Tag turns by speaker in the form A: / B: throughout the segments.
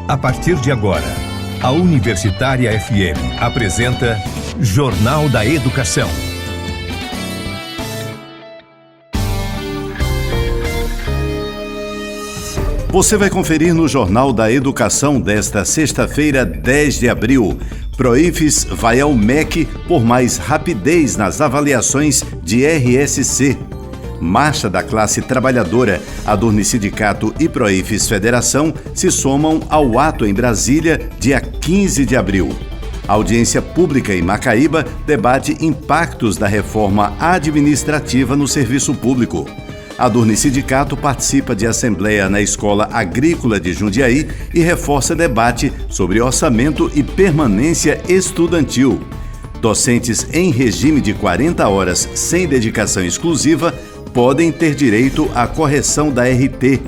A: A partir de agora, a Universitária FM apresenta Jornal da Educação.
B: Você vai conferir no Jornal da Educação desta sexta-feira, 10 de abril. Proifes vai ao MEC por mais rapidez nas avaliações de RSC. Marcha da classe trabalhadora, Adurne-Sindicato e Proifes Federação se somam ao ato em Brasília, dia 15 de abril. A audiência pública em Macaíba debate impactos da reforma administrativa no serviço público. Adurne-Sindicato participa de assembleia na Escola Agrícola de Jundiaí e reforça debate sobre orçamento e permanência estudantil. Docentes em regime de 40 horas sem dedicação exclusiva podem ter direito à correção da RT.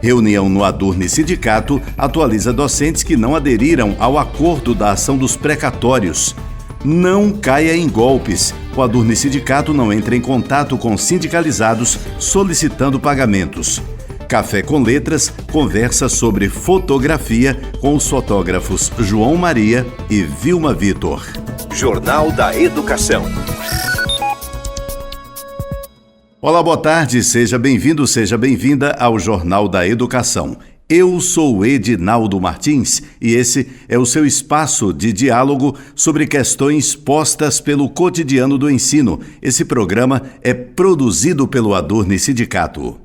B: Reunião no Adurne-Sindicato atualiza docentes que não aderiram ao acordo da ação dos precatórios. Não caia em golpes. O Adurne-Sindicato não entra em contato com sindicalizados solicitando pagamentos. Café com Letras conversa sobre fotografia com os fotógrafos João Maria e Vilma Vitor.
A: Jornal da Educação.
B: Olá, boa tarde, seja bem-vindo, seja bem-vinda ao Jornal da Educação. Eu sou Edinaldo Martins e esse é o seu espaço de diálogo sobre questões postas pelo cotidiano do ensino. Esse programa é produzido pelo Adurne-Sindicato.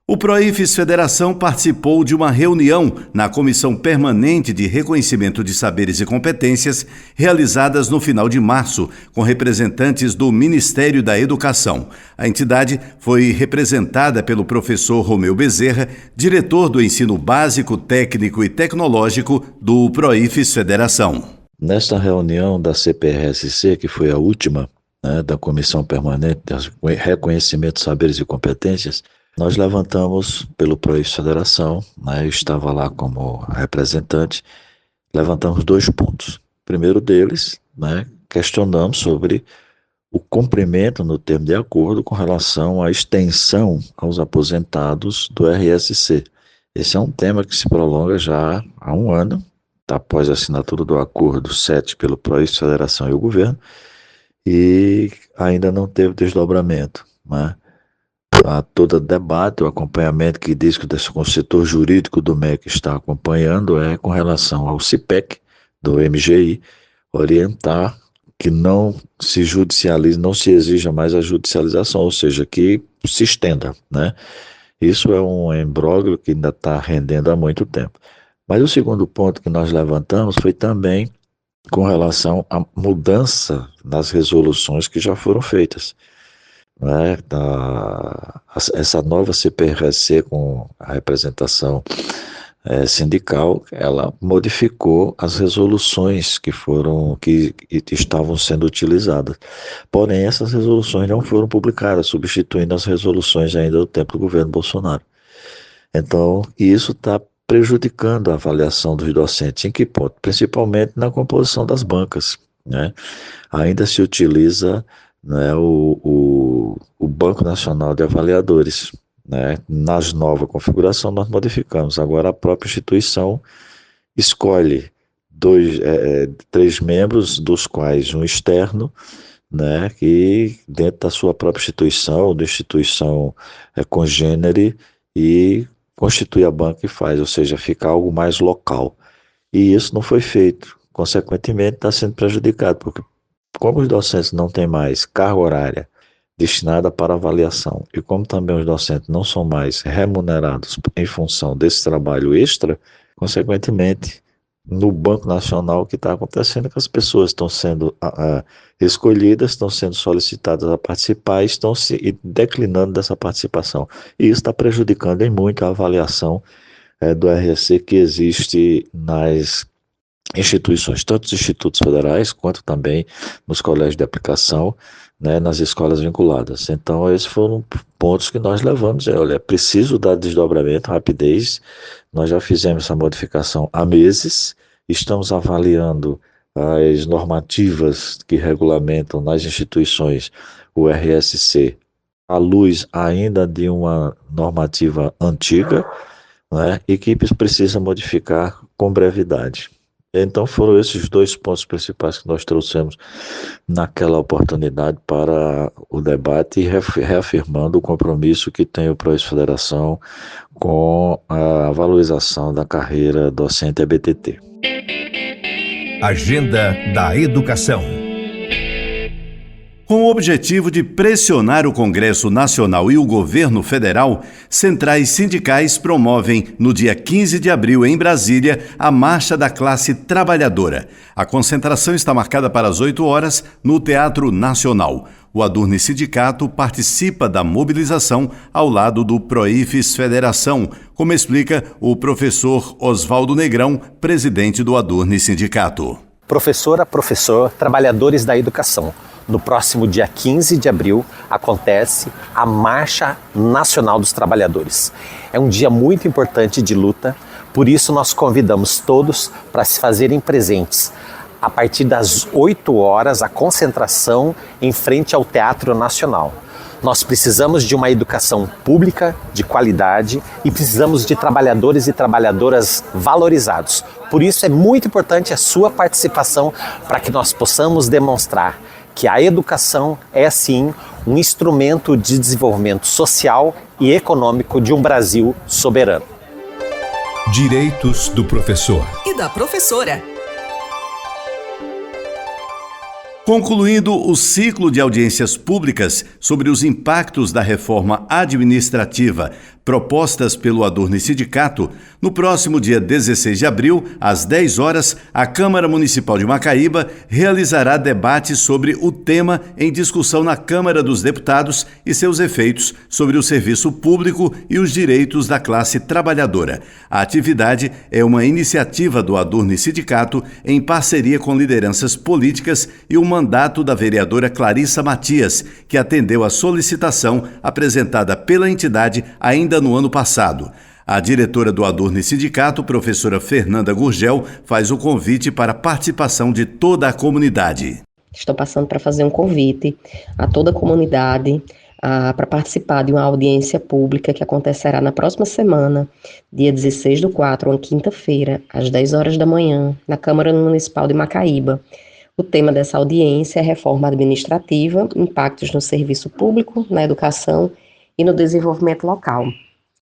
B: O Proifes Federação participou de uma reunião na Comissão Permanente de Reconhecimento de Saberes e Competências, realizadas no final de março, com representantes do Ministério da Educação. A entidade foi representada pelo professor Romeu Bezerra, diretor do Ensino Básico, Técnico e Tecnológico do Proifes Federação.
C: Nesta reunião da CPRSC, que foi a última, da Comissão Permanente de Reconhecimento de Saberes e Competências, nós levantamos pelo Proifes Federação, eu estava lá como representante, levantamos 2 pontos. O primeiro deles, questionamos sobre o cumprimento no termo de acordo com relação à extensão aos aposentados do RSC. Esse é um tema que se prolonga já há 1 ano, após a assinatura do acordo 7 pelo Proifes Federação e o governo, e ainda não teve desdobramento, Há todo debate, o acompanhamento que diz que o setor jurídico do MEC está acompanhando é com relação ao CIPEC, do MGI, orientar que não se judicialize, não se exija mais a judicialização, ou seja, que se estenda, Isso é um imbróglio que ainda está rendendo há muito tempo. Mas o segundo ponto que nós levantamos foi também com relação à mudança nas resoluções que já foram feitas. Essa nova CPRSC com a representação sindical, ela modificou as resoluções que estavam sendo utilizadas. Porém, essas resoluções não foram publicadas, substituindo as resoluções ainda do tempo do governo Bolsonaro. Então, isso está prejudicando a avaliação dos docentes. Em que ponto? Principalmente na composição das bancas. Ainda se utiliza o Banco Nacional de Avaliadores. Nas nova configuração nós modificamos. Agora a própria instituição escolhe 3 membros, dos quais um externo, que dentro da sua própria instituição, da instituição congênere, e constitui a banca e faz, ou seja, fica algo mais local. E isso não foi feito. Consequentemente, está sendo prejudicado, porque como os docentes não têm mais carga horária destinada para avaliação e como também os docentes não são mais remunerados em função desse trabalho extra, consequentemente, no Banco Nacional o que está acontecendo é que as pessoas estão sendo escolhidas, estão sendo solicitadas a participar e estão se declinando dessa participação. E isso está prejudicando em muito a avaliação do RSC que existe nas instituições, tanto os institutos federais quanto também nos colégios de aplicação, nas escolas vinculadas. Então, esses foram pontos que nós levamos. Olha, é preciso dar desdobramento, rapidez. Nós já fizemos essa modificação há meses, estamos avaliando as normativas que regulamentam nas instituições o RSC à luz ainda de uma normativa antiga, né, e que precisa modificar com brevidade. Então foram esses dois pontos principais que nós trouxemos naquela oportunidade para o debate, reafirmando o compromisso que tem o PROIFES Federação com a valorização da carreira docente EBTT.
A: Agenda da Educação.
B: Com o objetivo de pressionar o Congresso Nacional e o governo federal, centrais sindicais promovem, no dia 15 de abril, em Brasília, a Marcha da Classe Trabalhadora. A concentração está marcada para as 8 horas no Teatro Nacional. O Adurne Sindicato participa da mobilização ao lado do PROIFES Federação, como explica o professor Oswaldo Negrão, presidente do Adurne Sindicato.
D: Professor, trabalhadores da educação. No próximo dia 15 de abril acontece a Marcha Nacional dos Trabalhadores. É um dia muito importante de luta, por isso nós convidamos todos para se fazerem presentes. A partir das 8 horas, a concentração em frente ao Teatro Nacional. Nós precisamos de uma educação pública, de qualidade, e precisamos de trabalhadores e trabalhadoras valorizados. Por isso é muito importante a sua participação para que nós possamos demonstrar que a educação é, sim, um instrumento de desenvolvimento social e econômico de um Brasil soberano.
A: Direitos do professor
E: e da professora.
B: Concluindo o ciclo de audiências públicas sobre os impactos da reforma administrativa propostas pelo Adurne Sindicato, no próximo dia 16 de abril, às 10 horas, a Câmara Municipal de Macaíba realizará debate sobre o tema em discussão na Câmara dos Deputados e seus efeitos sobre o serviço público e os direitos da classe trabalhadora. A atividade é uma iniciativa do Adurne Sindicato em parceria com lideranças políticas e o mandato da vereadora Clarissa Matias, que atendeu a solicitação apresentada pela entidade ainda no ano passado. A diretora do Adurne Sindicato, professora Fernanda Gurgel, faz o convite para a participação de toda a comunidade.
F: Estou passando para fazer um convite a toda a comunidade para participar de uma audiência pública que acontecerá na próxima semana, dia 16/4, uma quinta-feira, às 10 horas da manhã, na Câmara Municipal de Macaíba. O tema dessa audiência é reforma administrativa, impactos no serviço público, na educação e no desenvolvimento local.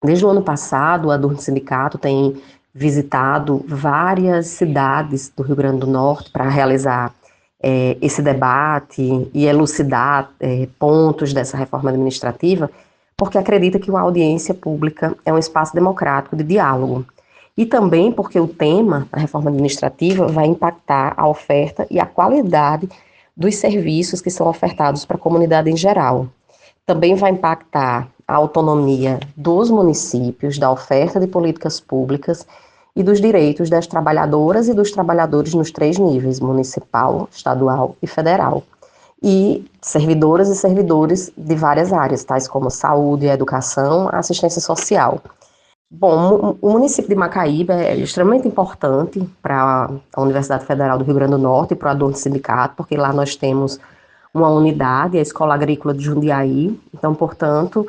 F: Desde o ano passado, o Adurne Sindicato tem visitado várias cidades do Rio Grande do Norte para realizar esse debate e elucidar pontos dessa reforma administrativa, porque acredita que uma audiência pública é um espaço democrático de diálogo. E também porque o tema da reforma administrativa vai impactar a oferta e a qualidade dos serviços que são ofertados para a comunidade em geral. Também vai impactar a autonomia dos municípios, da oferta de políticas públicas e dos direitos das trabalhadoras e dos trabalhadores nos 3 níveis, municipal, estadual e federal. E servidoras e servidores de várias áreas, tais como saúde, educação, assistência social. Bom, o município de Macaíba é extremamente importante para a Universidade Federal do Rio Grande do Norte e para o Adurne Sindicato, porque lá nós temos uma unidade, a Escola Agrícola de Jundiaí. Então, portanto,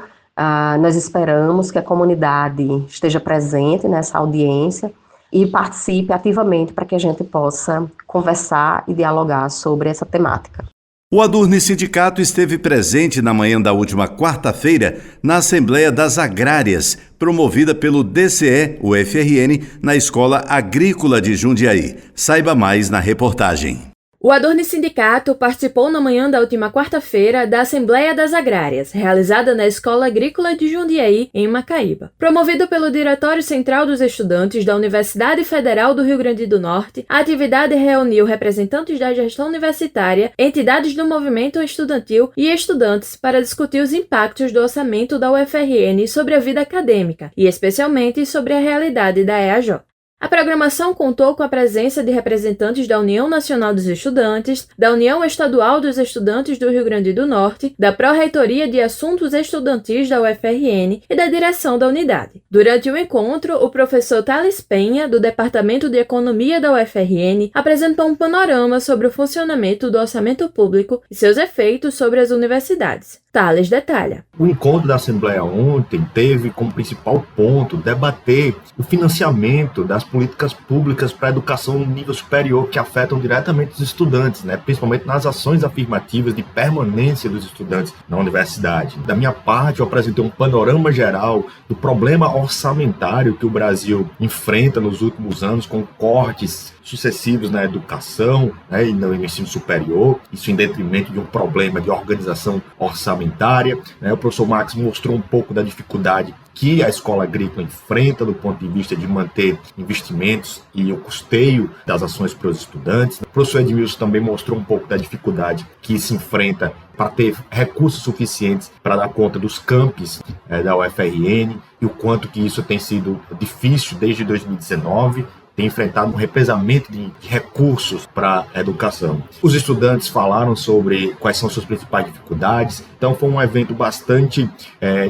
F: nós esperamos que a comunidade esteja presente nessa audiência e participe ativamente para que a gente possa conversar e dialogar sobre essa temática.
B: O Adurne Sindicato esteve presente na manhã da última quarta-feira na Assembleia das Agrárias, promovida pelo DCE, UFRN, na Escola Agrícola de Jundiaí. Saiba mais na reportagem.
G: O Adurne Sindicato participou na manhã da última quarta-feira da Assembleia das Agrárias, realizada na Escola Agrícola de Jundiaí, em Macaíba. Promovido pelo Diretório Central dos Estudantes da Universidade Federal do Rio Grande do Norte, a atividade reuniu representantes da gestão universitária, entidades do movimento estudantil e estudantes para discutir os impactos do orçamento da UFRN sobre a vida acadêmica e, especialmente, sobre a realidade da EAJ. A programação contou com a presença de representantes da União Nacional dos Estudantes, da União Estadual dos Estudantes do Rio Grande do Norte, da Pró-Reitoria de Assuntos Estudantis da UFRN e da direção da unidade. Durante o encontro, o professor Thales Penha, do Departamento de Economia da UFRN, apresentou um panorama sobre o funcionamento do orçamento público e seus efeitos sobre as universidades. Thales detalha.
E: O encontro da Assembleia ontem teve como principal ponto debater o financiamento das políticas públicas para a educação no nível superior que afetam diretamente os estudantes, principalmente nas ações afirmativas de permanência dos estudantes na universidade. Da minha parte, eu apresentei um panorama geral do problema orçamentário que o Brasil enfrenta nos últimos anos com cortes sucessivos na educação e no ensino superior, isso em detrimento de um problema de organização orçamentária. O professor Max mostrou um pouco da dificuldade que a escola agrícola enfrenta do ponto de vista de manter investimentos e o custeio das ações para os estudantes. O professor Edmilson também mostrou um pouco da dificuldade que se enfrenta para ter recursos suficientes para dar conta dos campus da UFRN e o quanto que isso tem sido difícil desde 2019, tem enfrentado um represamento de recursos para a educação. Os estudantes falaram sobre quais são suas principais dificuldades, então foi um evento bastante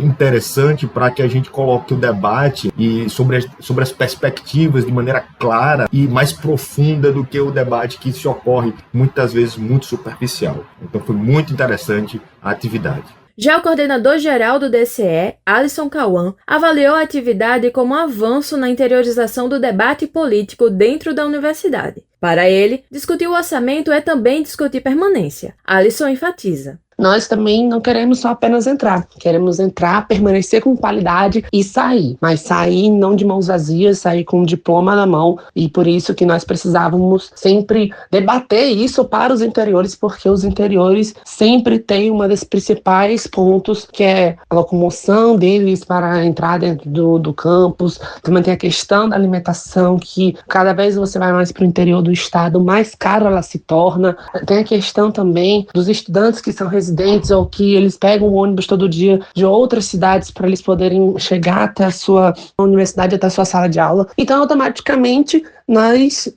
E: interessante para que a gente coloque o debate e sobre as perspectivas de maneira clara e mais profunda do que o debate que se ocorre muitas vezes muito superficial. Então foi muito interessante a atividade.
G: Já o coordenador-geral do DCE, Alisson Cauã, avaliou a atividade como um avanço na interiorização do debate político dentro da universidade. Para ele, discutir o orçamento é também discutir permanência. Alisson enfatiza.
H: Nós também não queremos só apenas entrar. Queremos entrar, permanecer com qualidade e sair. Mas sair não de mãos vazias, sair com um diploma na mão. E por isso que nós precisávamos sempre debater isso para os interiores, porque os interiores sempre têm uma das principais pontos, que é a locomoção deles para entrar dentro do campus. Também tem a questão da alimentação, que cada vez você vai mais para o interior do estado, mais caro ela se torna. Tem a questão também dos estudantes que são residentes ou que eles pegam o ônibus todo dia de outras cidades para eles poderem chegar até a sua universidade, até a sua sala de aula. Então, automaticamente,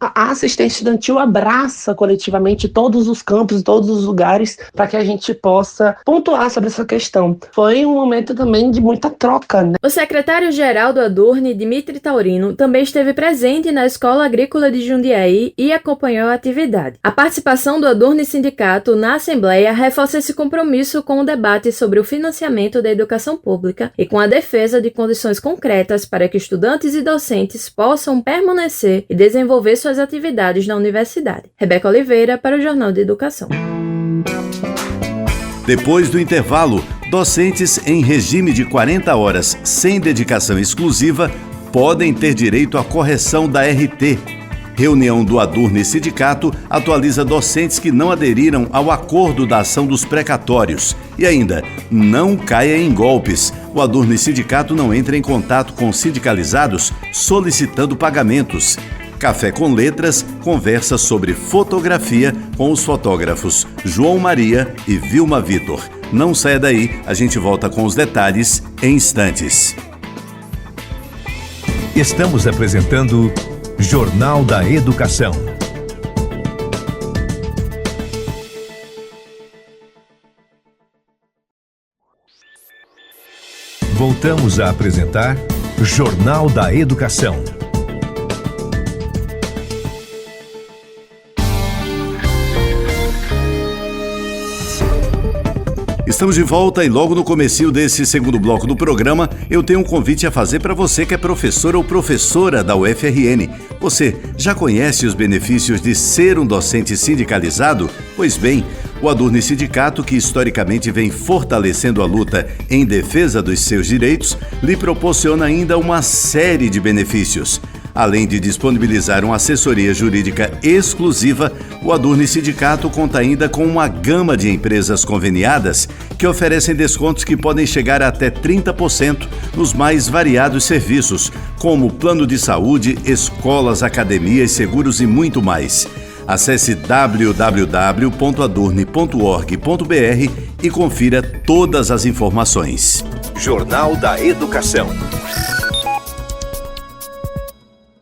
H: a assistência estudantil abraça coletivamente todos os campos, todos os lugares, para que a gente possa pontuar sobre essa questão. Foi um momento também de muita troca,
G: O secretário-geral do Adurne, Dimitri Taurino, também esteve presente na Escola Agrícola de Jundiaí e acompanhou a atividade. A participação do Adurne Sindicato na Assembleia reforça esse compromisso com o debate sobre o financiamento da educação pública e com a defesa de condições concretas para que estudantes e docentes possam permanecer e desenvolver suas atividades na universidade. Rebeca Oliveira, para o Jornal de Educação.
B: Depois do intervalo, docentes em regime de 40 horas sem dedicação exclusiva podem ter direito à correção da RT. Reunião do Adurne Sindicato atualiza docentes que não aderiram ao acordo da ação dos precatórios. E ainda, não caia em golpes. O Adurne Sindicato não entra em contato com sindicalizados solicitando pagamentos. Café com Letras conversa sobre fotografia com os fotógrafos João Maria e Vilma Vitor. Não saia daí, a gente volta com os detalhes em instantes.
A: Estamos apresentando Jornal da Educação. Voltamos a apresentar Jornal da Educação.
B: Estamos de volta e logo no comecinho desse segundo bloco do programa, eu tenho um convite a fazer para você que é professor ou professora da UFRN. Você já conhece os benefícios de ser um docente sindicalizado? Pois bem, o Adurne Sindicato, que historicamente vem fortalecendo a luta em defesa dos seus direitos, lhe proporciona ainda uma série de benefícios. Além de disponibilizar uma assessoria jurídica exclusiva, o Adurne Sindicato conta ainda com uma gama de empresas conveniadas que oferecem descontos que podem chegar a até 30% nos mais variados serviços, como plano de saúde, escolas, academias, seguros e muito mais. Acesse www.adurne.org.br e confira todas as informações.
A: Jornal da Educação.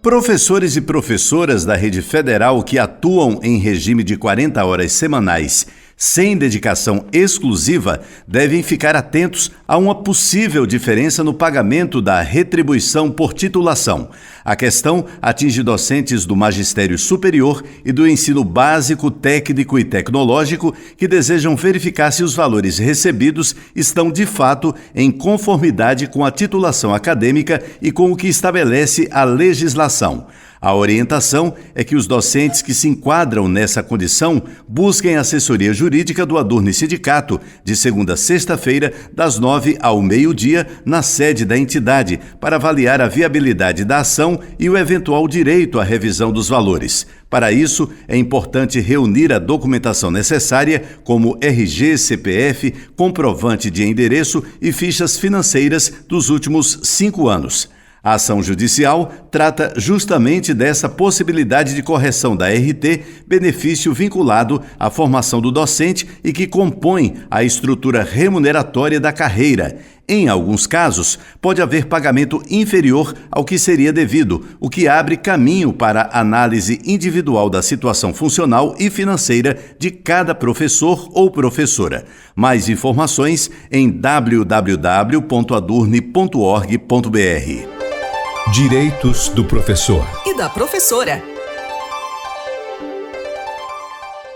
B: Professores e professoras da rede federal que atuam em regime de 40 horas semanais sem dedicação exclusiva, devem ficar atentos a uma possível diferença no pagamento da retribuição por titulação. A questão atinge docentes do magistério superior e do ensino básico, técnico e tecnológico que desejam verificar se os valores recebidos estão de fato em conformidade com a titulação acadêmica e com o que estabelece a legislação. A orientação é que os docentes que se enquadram nessa condição busquem assessoria jurídica do Adurne Sindicato, de segunda a sexta-feira, das 9 ao meio-dia, na sede da entidade, para avaliar a viabilidade da ação e o eventual direito à revisão dos valores. Para isso, é importante reunir a documentação necessária, como RG, CPF, comprovante de endereço e fichas financeiras dos últimos 5 anos. A ação judicial trata justamente dessa possibilidade de correção da RT, benefício vinculado à formação do docente e que compõe a estrutura remuneratória da carreira. Em alguns casos, pode haver pagamento inferior ao que seria devido, o que abre caminho para análise individual da situação funcional e financeira de cada professor ou professora. Mais informações em www.adurne.org.br.
A: Direitos do professor
I: e da professora.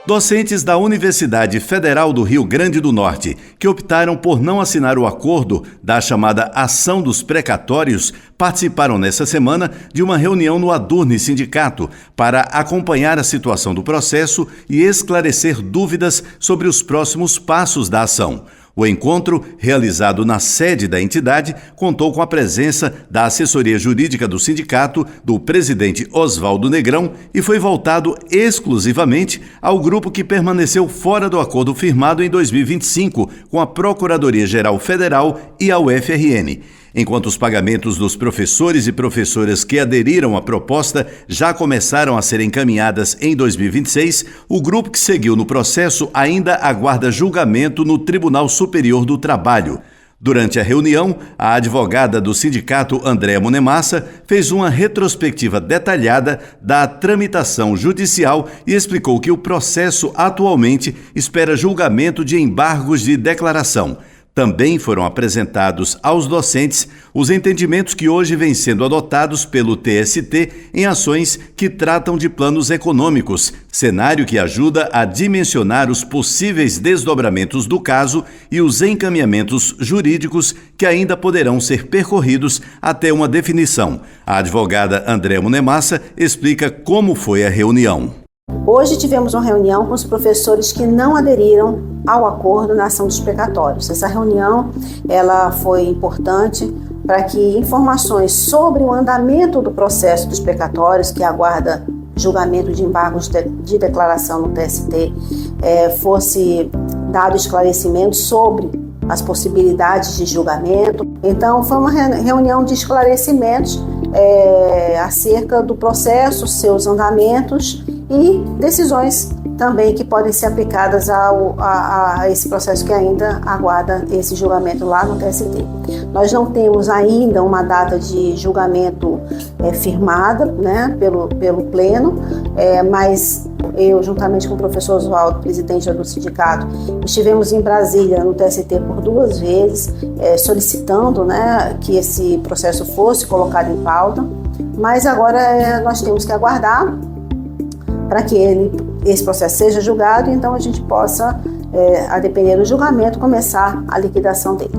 B: Docentes da Universidade Federal do Rio Grande do Norte, que optaram por não assinar o acordo da chamada Ação dos Precatórios, participaram nesta semana de uma reunião no Adurne Sindicato para acompanhar a situação do processo e esclarecer dúvidas sobre os próximos passos da ação. O encontro, realizado na sede da entidade, contou com a presença da assessoria jurídica do sindicato, do presidente Oswaldo Negrão, e foi voltado exclusivamente ao grupo que permaneceu fora do acordo firmado em 2025 com a Procuradoria-Geral Federal e a UFRN. Enquanto os pagamentos dos professores e professoras que aderiram à proposta já começaram a ser encaminhadas em 2026, o grupo que seguiu no processo ainda aguarda julgamento no Tribunal Superior do Trabalho. Durante a reunião, a advogada do sindicato, Andréa Monemassa, fez uma retrospectiva detalhada da tramitação judicial e explicou que o processo atualmente espera julgamento de embargos de declaração. Também foram apresentados aos docentes os entendimentos que hoje vêm sendo adotados pelo TST em ações que tratam de planos econômicos, cenário que ajuda a dimensionar os possíveis desdobramentos do caso e os encaminhamentos jurídicos que ainda poderão ser percorridos até uma definição. A advogada Andréa Monemassa explica como foi a reunião.
J: Hoje tivemos uma reunião com os professores que não aderiram ao acordo na ação dos precatórios. Essa reunião ela foi importante para que informações sobre o andamento do processo dos precatórios, que aguarda julgamento de embargos de declaração no TST, fosse dado esclarecimento sobre as possibilidades de julgamento. Então, foi uma reunião de esclarecimentos acerca do processo, seus andamentos e decisões também que podem ser aplicadas a esse processo que ainda aguarda esse julgamento lá no TST. Nós não temos ainda uma data de julgamento firmada, né, pelo Pleno, mas eu, juntamente com o professor Oswaldo, presidente do sindicato, estivemos em Brasília, no TST, por 2 vezes, solicitando, né, que esse processo fosse colocado em pauta, mas agora nós temos que aguardar para que esse processo seja julgado e então a gente possa, a depender do julgamento, começar a liquidação dele.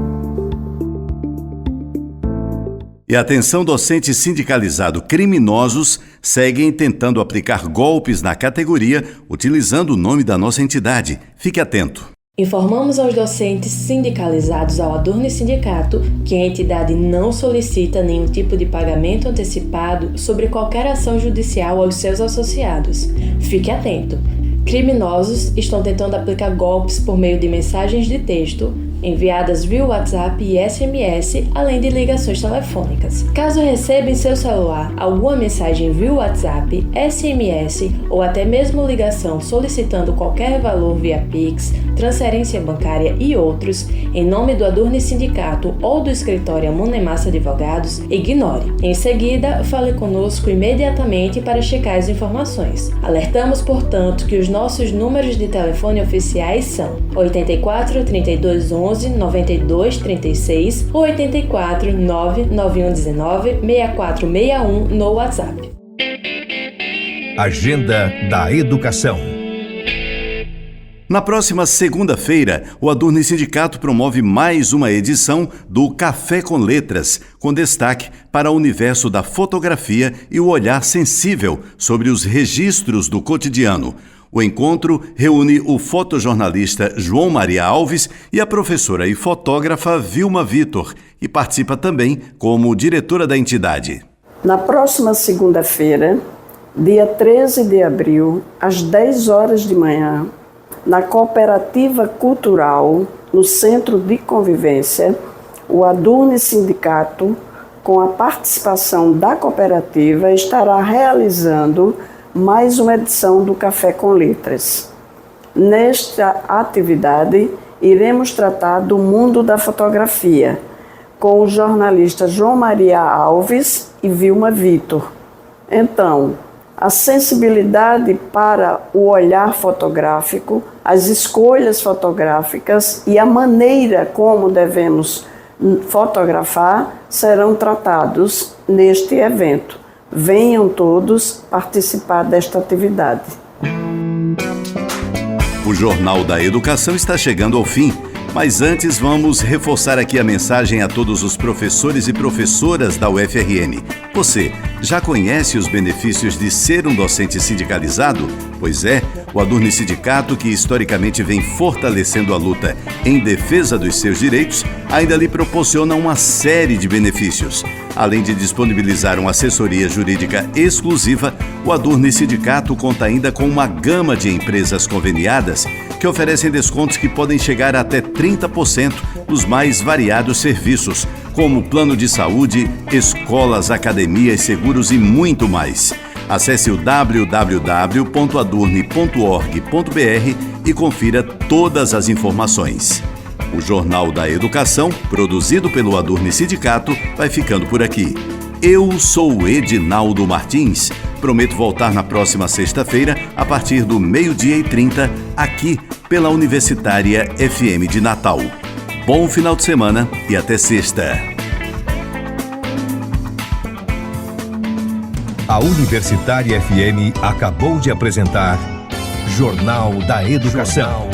B: E atenção, docentes sindicalizados criminosos seguem tentando aplicar golpes na categoria utilizando o nome da nossa entidade. Fique atento.
G: Informamos aos docentes sindicalizados ao Adurne Sindicato que a entidade não solicita nenhum tipo de pagamento antecipado sobre qualquer ação judicial aos seus associados. Fique atento. Criminosos estão tentando aplicar golpes por meio de mensagens de texto, enviadas via WhatsApp e SMS, além de ligações telefônicas. Caso receba em seu celular alguma mensagem via WhatsApp, SMS ou até mesmo ligação solicitando qualquer valor via Pix, transferência bancária e outros, em nome do Adurni Sindicato ou do escritório Monemassa Advogados, ignore. Em seguida, fale conosco imediatamente para checar as informações. Alertamos, portanto, que os nossos números de telefone oficiais são 84 32 11 92 36 ou 84 99119 6461 no WhatsApp.
A: Agenda da Educação.
B: Na próxima segunda-feira, o Adurni Sindicato promove mais uma edição do Café com Letras, com destaque para o universo da fotografia e o olhar sensível sobre os registros do cotidiano. O encontro reúne o fotojornalista João Maria Alves e a professora e fotógrafa Vilma Vitor, e participa também como diretora da entidade.
I: Na próxima segunda-feira, dia 13 de abril, às 10 horas de manhã, na Cooperativa Cultural, no Centro de Convivência, o Adurni Sindicato, com a participação da cooperativa, estará realizando mais uma edição do Café com Letras. Nesta atividade, iremos tratar do mundo da fotografia, com os jornalistas João Maria Alves e Vilma Vitor. Então, a sensibilidade para o olhar fotográfico, as escolhas fotográficas e a maneira como devemos fotografar serão tratados neste evento. Venham todos participar desta atividade.
B: O Jornal da Educação está chegando ao fim, mas antes vamos reforçar aqui a mensagem a todos os professores e professoras da UFRN. Você já conhece os benefícios de ser um docente sindicalizado? Pois é, o Adurni Sindicato, que historicamente vem fortalecendo a luta em defesa dos seus direitos, ainda lhe proporciona uma série de benefícios. Além de disponibilizar uma assessoria jurídica exclusiva, o Adurni Sindicato conta ainda com uma gama de empresas conveniadas que oferecem descontos que podem chegar a até 30% nos mais variados serviços, como plano de saúde, escolas, academias, seguros e muito mais. Acesse o www.adurni.org.br e confira todas as informações. O Jornal da Educação, produzido pelo Adurni Sindicato, vai ficando por aqui. Eu sou o Edinaldo Martins. Prometo voltar na próxima sexta-feira, a partir do 12h30, aqui pela Universitária FM de Natal. Bom final de semana e até sexta.
A: A Universitária FM acabou de apresentar Jornal da Educação.